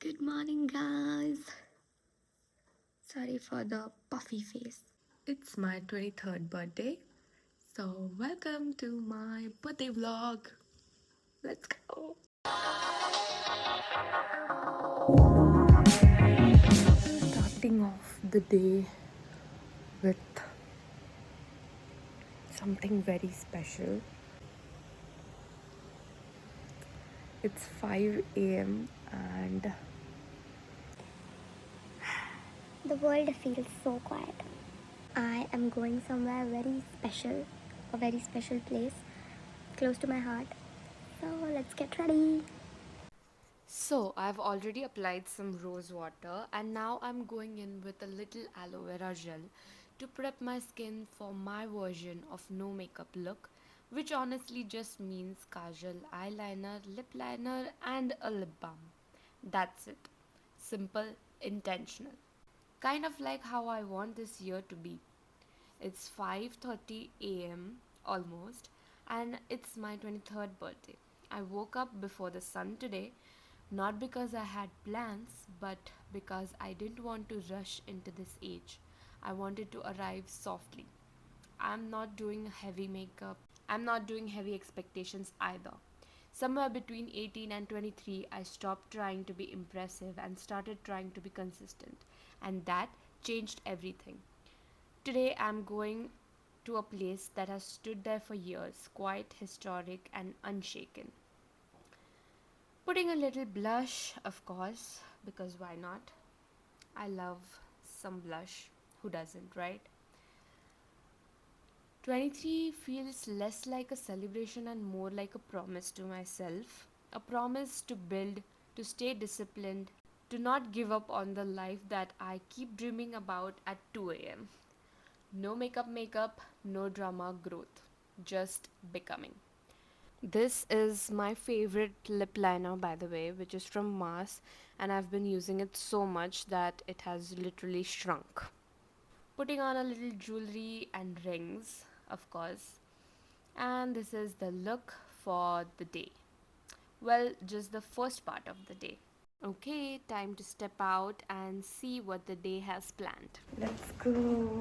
Good morning, guys. Sorry for the puffy face. It's my 23rd birthday, so welcome to my birthday vlog. Let's go. Starting off the day with something very special. It's 5 a.m. and the world feels so quiet. I am going somewhere very special, a very special place close to my heart. So let's get ready. So I've already applied some rose water and now I'm going in with a little aloe vera gel to prep my skin for my version of no makeup look, which honestly just means kajal, eyeliner, lip liner and a lip balm. That's it. Simple, intentional. Kind of like how I want this year to be. It's 5:30 a.m. almost and it's my 23rd birthday. I woke up before the sun today, not because I had plans, but because I didn't want to rush into this age. I wanted to arrive softly. I'm not doing heavy makeup. I'm not doing heavy expectations either. Somewhere between 18 and 23, I stopped trying to be impressive and started trying to be consistent. And that changed everything. Today I'm going to a place that has stood there for years, quite historic and unshaken. Putting a little blush, of course, because why not? I love some blush. Who doesn't, right? 23 feels less like a celebration and more like a promise to myself. A promise to build, to stay disciplined, to not give up on the life that I keep dreaming about at 2 am. No makeup, no drama, growth. Just becoming. This is my favorite lip liner, by the way, which is from Mars, and I've been using it so much that it has literally shrunk. Putting on a little jewelry and rings, of course, and this is the look for the day. Well, just the first part of the day. Okay, time to step out and see what the day has planned. Let's go.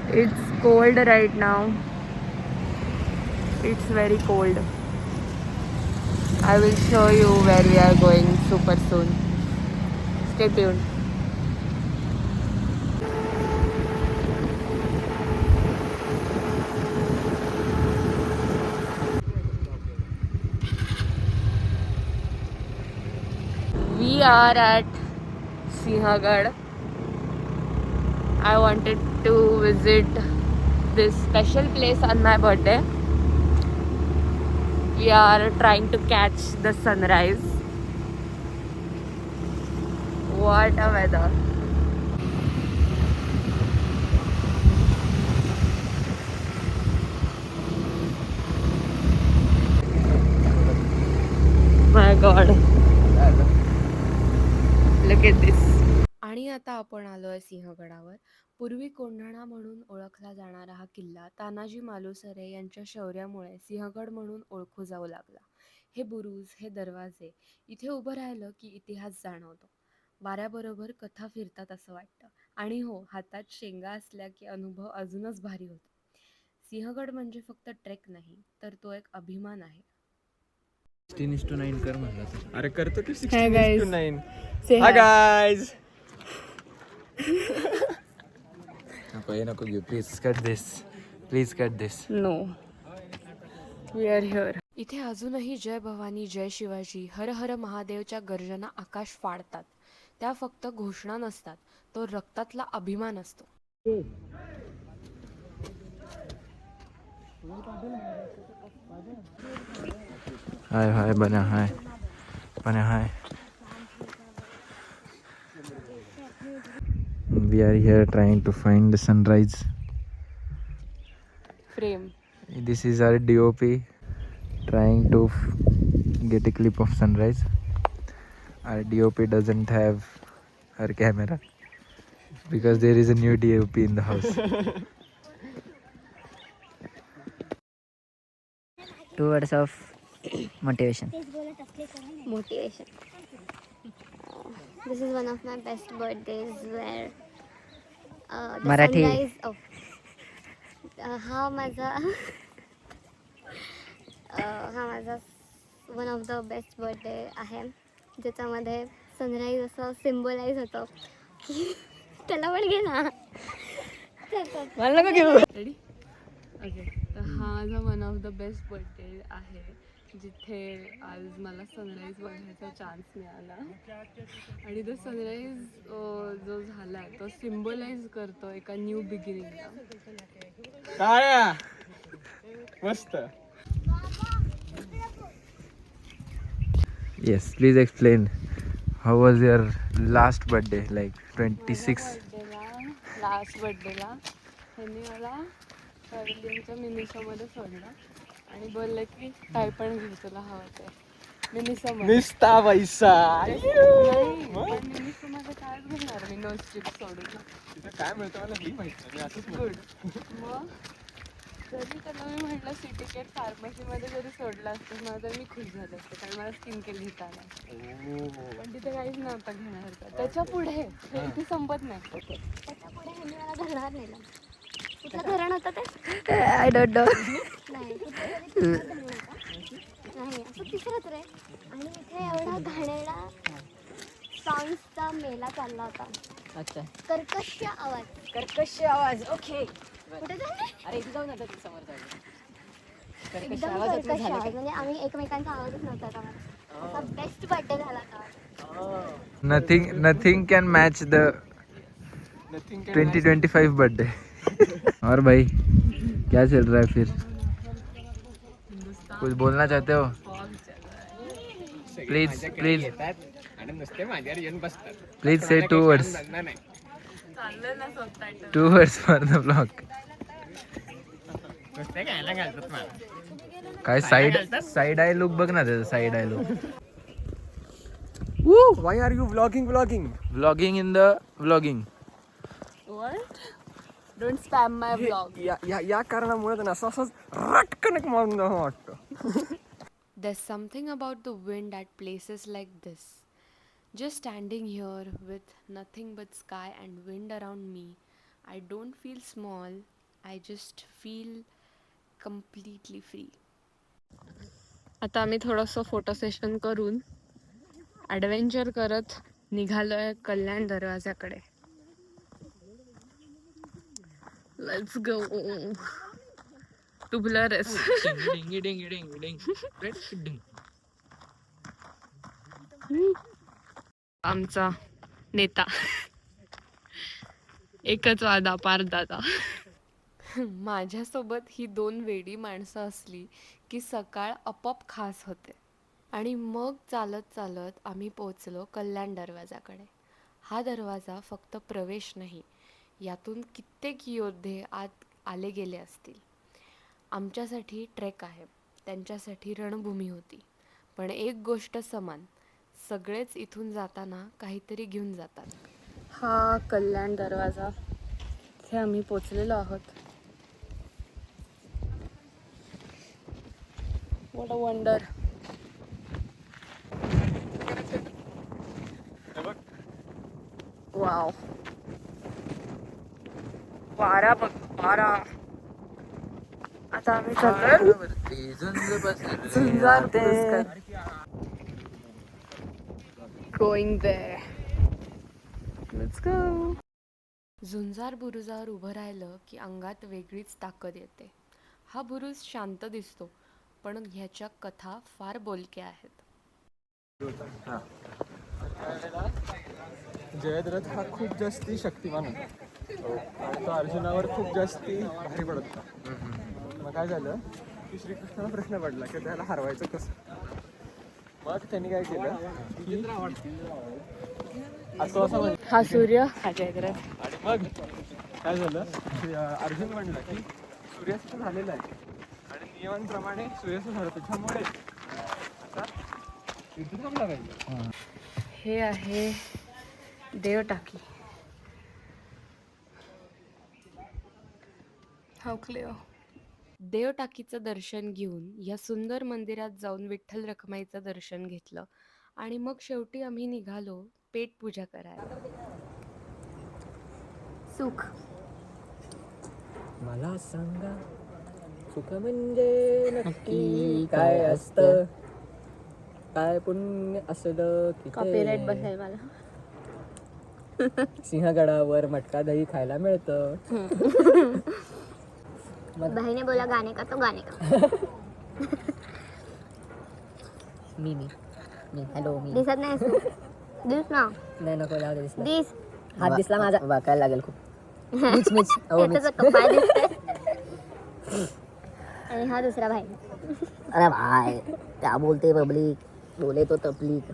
It's cold right now. It's very cold. I will show you where we are going super soon. Stay tuned. We are at Sinhagad. I wanted to visit this special place on my birthday. We are trying to catch the sunrise. What a weather. My God. Look at this. आणि आता आपण आलोय सिंहगडावर. पूर्वी कोंढाणा म्हणून ओळखला जाणारा हा किल्ला तानाजी मालुसरे यांच्या शौर्यामुळे सिंहगड म्हणून ओळखू जाऊ लागला. हे बुरुज, हे दरवाजे, इथे उभं राहिलं की इतिहास जाणवतो. वाऱ्याबरोबर कथा फिरतात असं वाटतं. आणि हो, हातात शेंगा असल्या की अनुभव अजूनच भारी होतो. सिंहगड म्हणजे फक्त ट्रेक नाही, तर तो एक अभिमान आहे. 16:9 कर म्हणला तर. अरे करतो की Hi guys. 16:9. Say हाय hi. गाईज. नको हे नको घेऊ, please cut this, please cut this. No. We are here. इथे अजूनही जय भवानी, जय शिवाजी, हर हर महादेवच्या गर्जना आकाश फाडतात. त्या फक्त घोषणा नसतात, तो रक्तातला अभिमान असतो. हाय हाय बन्या, हाय बन्या, हाय. We are here trying to find the sunrise. Frame. This is our DOP trying to get a clip of sunrise. Our DOP doesn't have her camera because there is a new DOP in the house. 2 words of motivation. Motivation. This is one of my best birthdays where the Marathi. sunrise. Oh, हा माझा one of the best birthday आहे ज्याच्यामध्ये sunrise असं symbolize होतं की त्याला पण घे ना रेडी ओके. तर हा माझा one of the best birthday आहे जिथे आज मला सनराईज बघायचा चान्स मिळाला आणि तो सनराईज जो झाला आहे तो सिम्बलाइज करतो एका न्यू बिगिनिंगला. काय मस्त. Yes, please explain. How was your last birthday? Like 26. Last बर्थडेला ह्यांनी मला पॅव्हिलियनच्या मिनिसोमध्ये सोडलं आणि बोललं की काय पण घे तुला हवं ते मिनिसोमध्ये. निस्ता पैसा. पण मिनिसोमध्ये कायच घेणार मी नो स्ट्रिप सोडून. तिथं काय मिळतं मला ही माहिती नाही. असंच गुड. मग जरी त्याला मी म्हटलं सी टिकेट फार्मसीमध्ये जरी सोडलं असतं मला तर मी खुश झाले असते कारण मला स्किन केअर घेता आला. पण तिथे काहीच नव्हतं घेण्यासारखं. त्याच्या पुढे हे इथे संपत नाही. त्याच्या पुढे ह्यांनी मला घरात नेलं. कुठलं धरण होतं ते I don't know. नाही कुठलं तरी तिसरं धरण होतं. नाही असं तिसरंच रे. आणि इथे एवढा घाणेरडा सॉंग्सचा मेला चालला होता. अच्छा. कर्कश आवाज ओके. कुठे झाले अरे इथे जाऊन आता समोर जाऊ. एकदम कर्कश आवाज म्हणजे आम्ही एकमेकांचा आवाजच नव्हता का असा बेस्ट बर्थडे झाला होता. Nothing can match the 2025 birthday. और भाई क्या चल रहा है फिर? कुछ बोलना चाहते हो? Please आणि नुसते माझ्यावर येऊन बसतात. please say 2 words. नाही चाललं ना subtitle. 2 words for the vlog. नुसते घ्यायला घालतात मला. काय साइड आय लुक बघ ना त्याचं side I look. Why are you vlogging? Vlogging in the vlogging. What? Don't spam my vlog. या कारणामुळे ना असंच रटकन एक मारून जावं वाटतं. There's something about the wind at places like this. Just standing here with nothing but sky and wind around me, I don't feel small. I just feel completely free. आता आम्ही थोडंसं फोटो सेशन करून adventure करत निघालोय कल्याण दरवाजाकडे. Let's go. Tu blur आहेस. आमचा नेता एकच वादा पार दादा. माझ्यासोबत ही 2 वेडी माणसं असली की सकाळ आपोआप खास होते. आणि मग चालत चालत आम्ही पोचलो कल्याण दरवाजाकडे. हा दरवाजा फक्त प्रवेश नाही, यातून कित्येक योद्धे आत आले गेले असतील. आमच्यासाठी ट्रेक आहे, त्यांच्यासाठी रणभूमी होती. पण एक गोष्ट समान, सगळेच इथून जाताना काहीतरी घेऊन जातात. हा कल्याण दरवाजा, इथे आम्ही पोचलेलो आहोत. What a wonder. वाव, वारा बघ वारा. आता आम्ही Jhunjar going there. Let's go. Jhunjar बुरुजावर उभं राहिलं की अंगात वेगळीच ताकद येते. हा बुरुज शांत दिसतो पण ह्याच्या कथा फार बोलक्या आहेत. जयद्रथ हा खूप जास्ती शक्तिमान होता आणि तो अर्जुनावर खूप जास्ती भारी पडत होता. मग काय झालं की श्रीकृष्णाला प्रश्न पडला की त्याला हरवायचं कसं. मग त्यांनी काय केलं की असं हा सूर्य हा जयद्रथ. आणि मग काय झालं की अर्जुन म्हणलं की सूर्यास्त झालेला आहे आणि नियमांप्रमाणे सूर्यास्त झालं त्याच्यामुळे आता युद्ध थांबला पाहिजे. हे आहे देव टाकी. How clear. देवटाकीचं दर्शन घेऊन या सुंदर मंदिरात जाऊन विठ्ठल रखुमाईचं दर्शन घेतलं आणि मग शेवटी आम्ही निघालो पेटपूजा करायला. सुख. मला सांगा सुख म्हणजे नक्की काय असतं, काय पुण्य असलं की कॉपीराइट ते बसेल मला. सिंहगडावर मटका दही खायला मिळतं. बहिणी बोला गाणे का तो गाणे का. मी हॅलो मी दिसत नाही तू. दिस ना. नाही नको जाऊ दे दिसला. दिस. हात दिसला माझा वाकायला लागेल खूप. मीच हो मीच. त्याचा तो पाय दिसतोय. आणि हा दुसरा भाई. अरे भाई क्या बोलते पब्लिक, बोले तो तपलीक.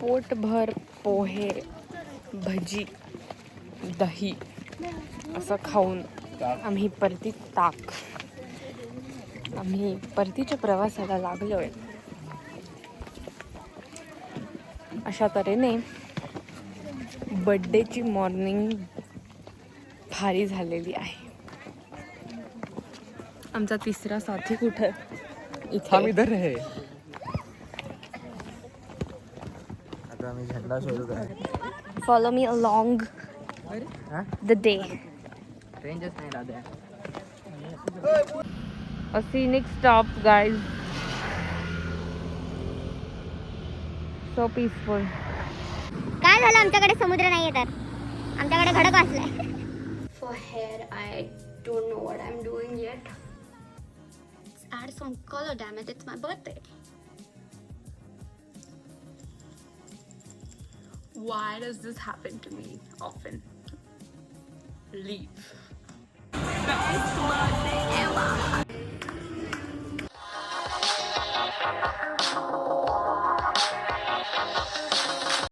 पोटभर पोहे, भजी, दही असं खाऊन आम्ही परतीच्या प्रवासाला लागलोय. अशा तऱ्हेने बड्डेची मॉर्निंग भारी झालेली आहे. आमचा तिसरा साथी कुठे हम इधर है. आता आम्ही झेंडा शोधत आहे. Follow me along the day. रेंजच नाही दादा. A scenic stop, guys. So peaceful. काय झालं आमच्याकडे समुद्र नाहीये तर आमच्याकडे खडक वाचलाय. For hair, I don't know what I'm doing yet. Let's add some color, damn it, it's my birthday. Why does this happen to me often? Leave.